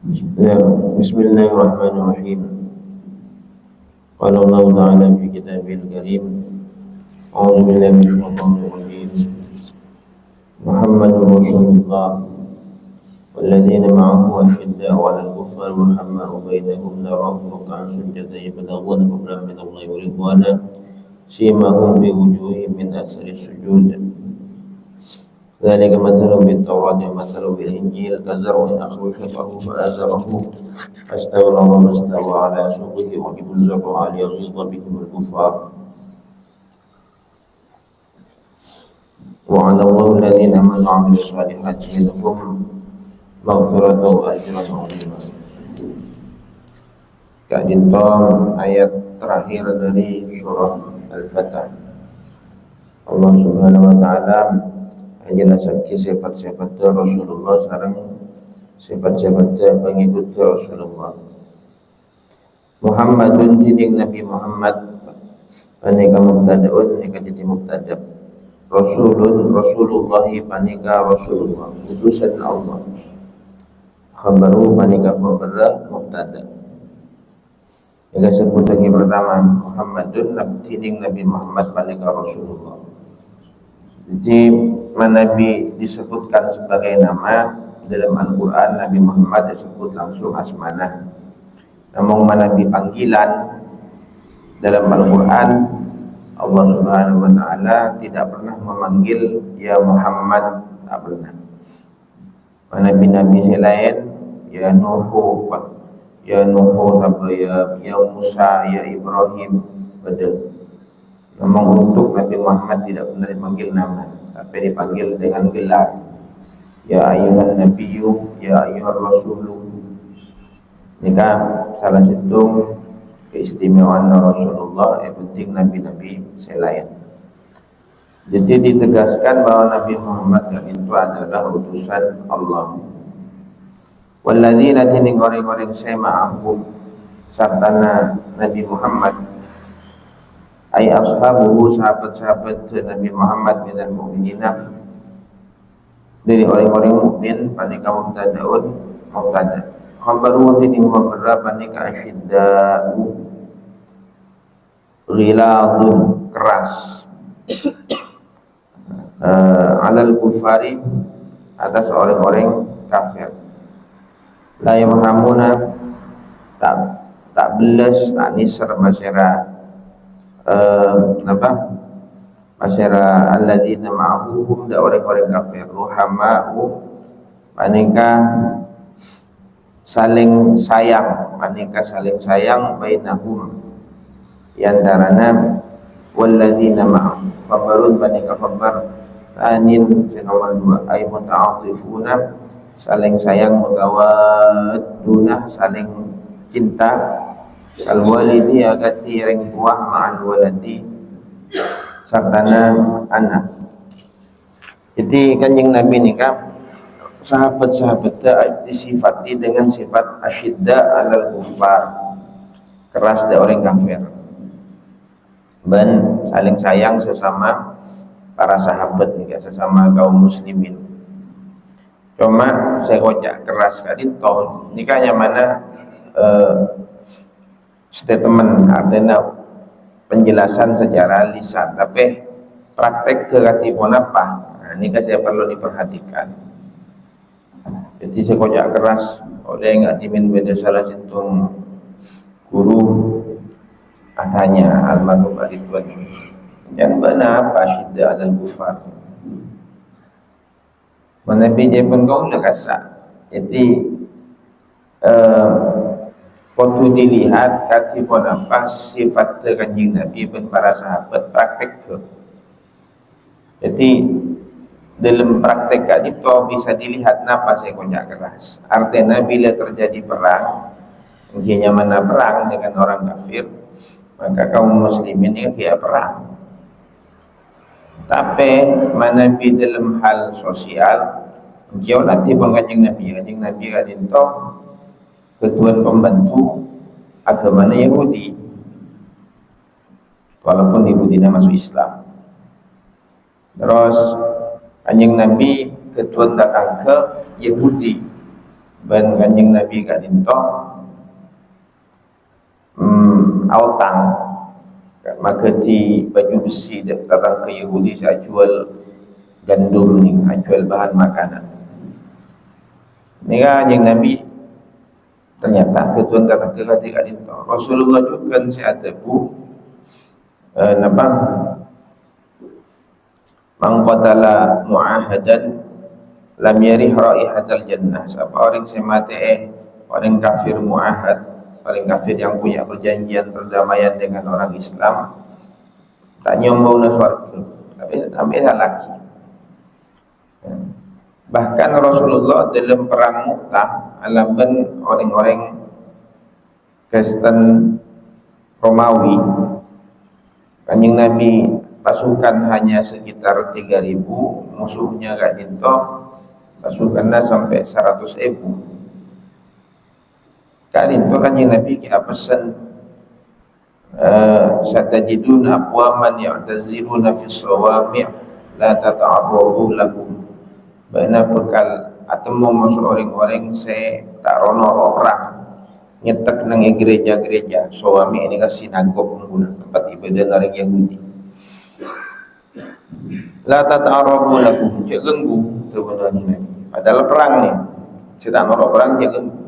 بسم الله الرحمن الرحيم. قال الله تعالى في كتابه الكريم: أعوذ بالله من الشيطان الرجيم. محمد رسول الله والذين معه أشداء على الكفار رحماء بينهم تراهم ركعا سجدا يبتغون فضلا من الله ورضوانا سيماهم في وجوههم من أثر السجود ذلك مثل بالتوراة ومثل بالإنجيل كزرع أخرج شطأه فآزره فاستوى على سوقه يعجب الزرع ليغيظ بهم الكفار وعد الله الذين آمنوا وعملوا الصالحات منهم مغفرة وأجرا عظيما. Ka'dintom ayat terakhir dari surah Al-Fatah. Allah Subhanahu wa taala menjelaskan sifat-sifat Rasulullah sareng sifat-sifat pengikut Rasulullah. Muhammadun dining Nabi Muhammad panika mubtadaun nika jadi mubtada. Rasulullah panika Rasulullah utusan Allah. Khabaru panika khabar mubtada. Yang sebut lagi pertama Muhammadun dining Nabi Muhammad panika Rasulullah. Jadi Nabi disebutkan sebagai nama dalam Al-Quran, Nabi Muhammad disebut langsung asmanah. Namun Nabi panggilan dalam Al-Quran, Allah Subhanahu wa taala tidak pernah memanggil ya Muhammad, tak pernah. Nabi-nabi selain ya Nuhu, ya Musa, ya Ibrahim, betul. Namun untuk Nabi Muhammad tidak pernah dipanggil nama, tapi dipanggil dengan gelar. Ya ayyuhan nabiyyu, ya ayyuhar rasulu. Ini kan salah satu keistimewaan Rasulullah yang penting nabi-nabi selain. Jadi ditegaskan bahwa Nabi Muhammad itu adalah utusan Allah. Walladzina tining orang-orang sema'ahum sartana Nabi Muhammad ay ashabuhu sahabat-sahabat Nabi Muhammad minal mu'minina dari orang-orang mukmin panika mubtadaun mubtada khabaru tining khabara panika asyidda'u ghiladun keras alal kufari atas orang-orang kafir la yamhamuna tak beles tak nisar masyarakat masyara alladzina ma'ahum da orang-orang kafir ruhama'u manika saling sayang bainahum yandarana walladzina ma'ahum khabarun manika khabar anin nomor 2 ay muta'atifuna saling sayang mutawadduna saling cinta al-walidi agati ring buah ma'al waladi sartana anak. Jadi kanjeng Nabi ni kan sahabat-sahabat disifati dengan sifat asyidda alal kufar, keras dari orang kafir, dan saling sayang sesama para sahabat nih, sesama kaum muslimin. Cuma saya kocak keras kadin toh nikahnya mana statement artinya penjelasan secara lisan, tapi praktek kegatipun apa? Nah, ini kan saya perlu diperhatikan. Jadi sekojak keras oleh enggak timin beda salah sintung guru katanya almarhum Ridwan dan benar apa syidda al kufar menabi dia pun kau dah kasak. Jadi waktu dilihat katipun apa sifat kanjeng Nabi dan para sahabat praktek ke. Jadi dalam praktek itu bisa dilihat napa saya konjak keras. Artinya bila terjadi perang, ujiannya mana perang dengan orang kafir, maka kaum muslimin ini kaya perang. Tapi mana di dalam hal sosial, jauh nanti pun kanjeng Nabi kadin toh ketuan pembantu agama Yahudi, walaupun Yahudi masuk Islam. Terus kanjeng Nabi ketuan datang ke Yahudi ban kanjing Nabi kat dinto autang maka di baju besi dia datang ke Yahudi saya jual gandum ni, jual bahan makanan ni kanjing Nabi ternyata ketuan kata kat dinto Rasulullah juga saya tepu napa man qatala mu'ahadan lam yarih raihatal jannah. Siapa orang yang mati orang kafir mu'ahad, orang kafir yang punya perjanjian perdamaian dengan orang Islam, tak nyium bau surga, tapi laki. Bahkan Rasulullah dalam perang Mu'tah alaban orang-orang Kristen Romawi, kanjeng Nabi pasukan hanya sekitar 3.000, musuhnya gak dinto pasukannya sampai 100.000. Kali itu kanjeng Nabi kia pesan satajidun aqwaman ya'taziluna fis sawami' la tata'arradu lahum. Bana bekal atemu masuk orang-orang saya tak rono perang nyetek nang gereja-gereja sawami' ini kan sinagog mengguna tempat ibadah orang Yahudi. La tata'arradu lahum, cek ganggu tu benda ni. Padahal perang ni, sedang orang perang cek ganggu.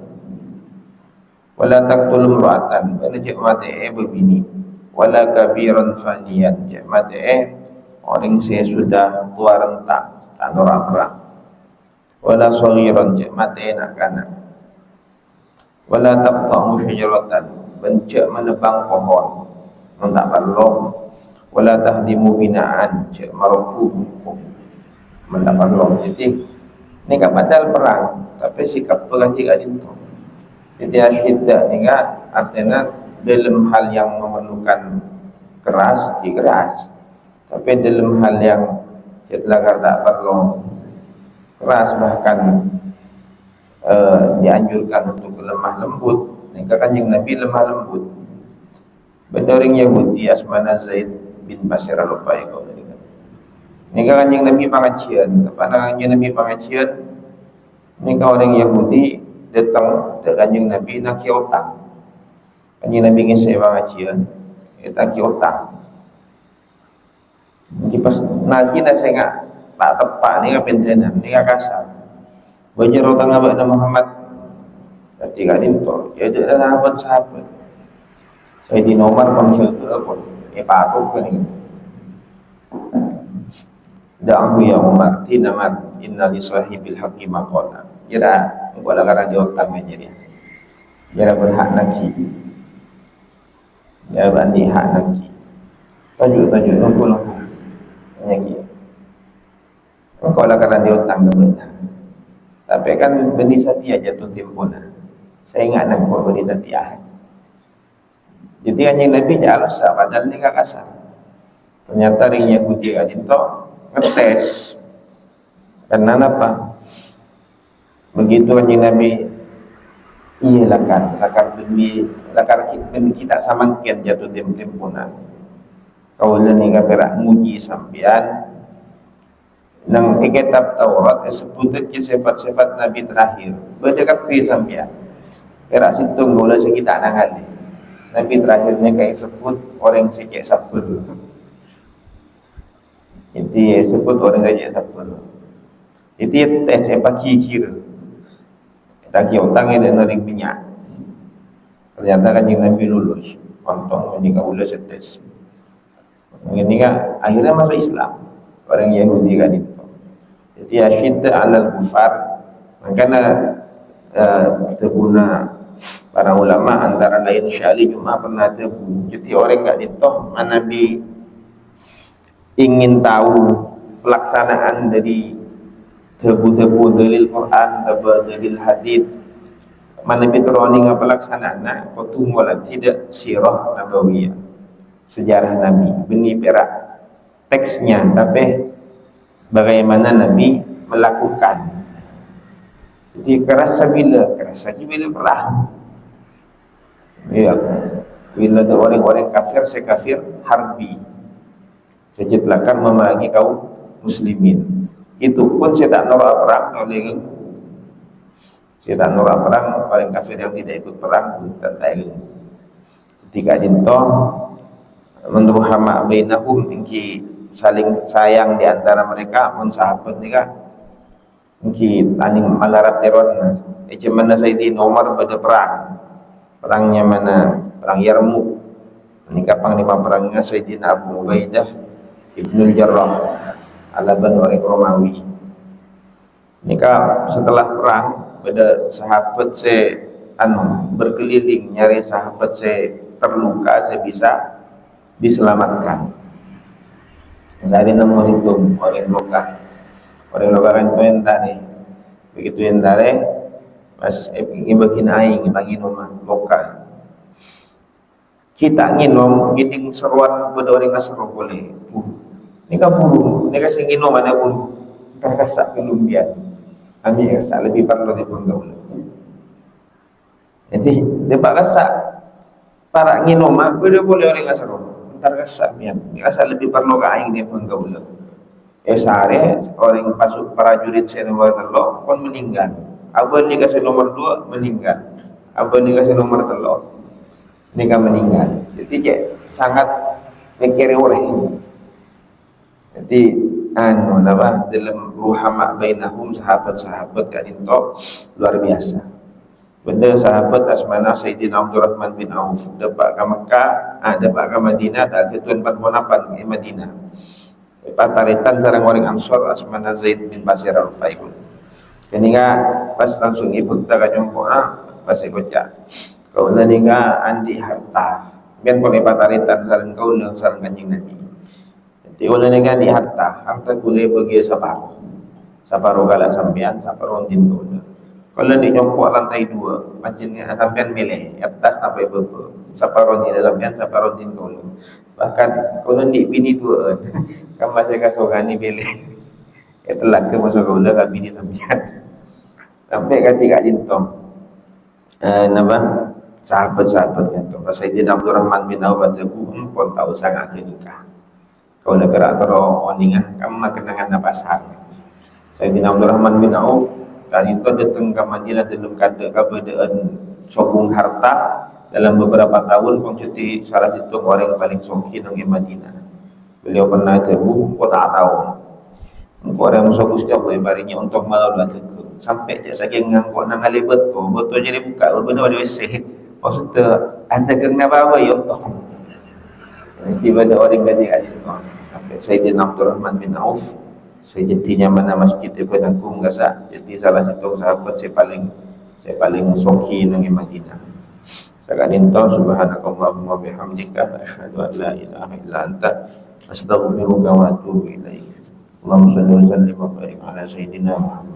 Wala taqtulum ra'atan, bana cek mati berbini. Wala kabiran faniyan, cek mati orang saya sudah tua rentak tak norak perang. Wala saghiran, cek mati anak-anak. Wala taqta'u syajaratan, bencak menebang pohon tak perlu. Wala tahdimu binaan, cek marufu hukum tak perlu. Jadi ni kan padahal perang tapi sikap pelajik adin tu. Jadi asyiddah ni kan artinya dalam hal yang memerlukan keras, keras. Tapi dalam hal yang lagar tak perlu keras, bahkan dianjurkan untuk lemah lembut. Ni kanjeng Nabi lemah lembut. Benda orang Yahudi asmana Zaid bin Basir al-Lupai kau tadi kan. Ni kanjeng Nabi pengajian, kepada kanjeng Nabi pengajian. Ni orang Yahudi datang ke kanjeng Nabi nak kiotang. Kanjeng Nabi ingin saya pengajian, kita kiotang. Nanti pas nanti nak saya enggak tak tepat ni kan pentenan, ni kan kasar. Bajar otang abad Muhammad ketika dinto, ya ada sahabat-sahabat. Sayyidina Umar menjaga pun, patut kan ini. Da'ahu ya Umar, tinaman inna li sahibil haqqi maqala. Jira, engkau lah karena dia otang aja dia. Jira berhak nafsi. Jira bandi hak nafsi. Tajuk, nunggu. Nyaki. Engkau lah karena dia otang benar. Tapi kan benih setia jatuh tempoh nah. Saya ingat nak buat benih setia. Jadi kanjeng Nabi jangan sah, padahal ni kan kasar. Ternyata ring Yahudi adin tu ngetes. Karena apa? Begitu kanjeng Nabi, iya lakar demi kita samangkian jatuh tempoh nah. Kau ni kan perak muji sampian. Nang kitab Taurat sebutkan sifat-sifat Nabi terakhir. Berdekat pi sampean. Perak situng gula sekitar nangali. Nabi terakhirnya kayak sebut orang secek sabar. Jadi sebut orang secek sabar. Jadi tes apa kira. Tak kira utang ada naring minyak. Ternyata kanjeng Nabi lulus. Untung ini kau lulus tes. Ini kan akhirnya masuk Islam. Orang Yahudi kan itu. Jadi asyidda alal kufar. Makanya terguna para ulama antara lain Syali Jum'ah pernah tebu. Jadi orang kat ditoh Nabi ingin tahu pelaksanaan dari tebu-tebu dalil Quran, dalil hadis. Nabi teroni ngapa pelaksanaan potunggolan tidak sirah nabawiyah. Sejarah Nabi benih perak teksnya, tapi bagaimana Nabi melakukan. Jadi kerasa bila perang. Ya, bila ada orang-orang kafir, saya kafir harbi. Saya cetlakan memerangi kaum muslimin. Itu pun saya tak norak perang oleh Kita nolak perang, paling kafir yang tidak ikut perang tentang ilmu. Ketika dinto menurut hama bainahum ingki saling sayang di antara mereka mun sahabat ni kan ingki taning malarat teron mana Sayyidina Umar pada perangnya mana perang Yarmuk ini kapang lima perangnya Sayyidina Abu Ubaidah Ibnul Jarrah alaban orang Romawi. Nika setelah perang pada sahabat berkeliling nyari sahabat terluka bisa diselamatkan. Dari nemu itu orang luka kan tadi begitu yang dari pas ibakin aing bagi rumah lokal kita nginom giting seruan pada orang nasro boleh ini kan bulu ini kasih nginom mana bulu terkesak kelumbian kami rasa lebih perlu dipenggaul. Jadi depak rasa para nginom boleh orang nasro terkesak mian rasa lebih perlu kaing dia penggaul. Sehari orang masuk prajurit nomor 3 pun meninggal. Abang ni kasih nomor 2 meninggal. Abang ni kasih nomor 3 ni kan meninggal. Jadi sangat mikir orang. Jadi dalam ruhama bainahum sahabat-sahabat kan itu luar biasa. Benda sahabat asmana Sayyidina Abdurrahman bin Auf dapat ke Mekah, dapat ke Madinah tak ketuan 48 di Madinah. Pataritan sarang orang Ansor asmana Zaid bin Basir al-Faikun. Keninga pas langsung ibu tak jumpa pas ikutnya. Kau naninga andi harta. Biar pakai pataritan sarang kau le sarang kanjing Nabi. Jadi kau naninga di harta kule bagi separuh galak sampean, separuh din kau le. Kalau di jumpa lantai 2, macamnya sampean milih atas sampai bebe. Separuh din sampean, separuh din kau le. Bahkan kau nanti bini 2 kan masih kasogani pilih telah ke masuk kau dah bini sampean sampai ketika jintong sahabat-sahabat kan tu Sayyidina Abdurrahman bin Auf pun tahu sangat nikah kau dah gerak terus oninga kamu kenangan pasar Sayyidina Abdurrahman bin Auf dan itu datang ke Madinah dalam keadaan sokong harta dalam beberapa tahun pencuti salah satu orang yang paling sokin di Madinah. Beliau pernah tebu, kau tak tahu. Kau orang musuh Gusti Allah barinya untuk malu dah tegak. Sampai cak saking ngangkut nang alih betul jadi buka benar ada WC. Maksudnya anda kena bawa ya Allah. Tiba ada orang gadis itu. Sampai Sayyidina Abdurrahman bin Auf, sejatinya mana masjid itu nangkung gasa. Jadi salah satu sahabat saya paling sokin di Madinah. Sakanin tahu subhanakallahumma bihamdika asyhadu an la ilaha illa anta astaghfiruka wa atubu ilaik. Allahumma shalli wa sallim wa barik ala sayyidina Muhammad.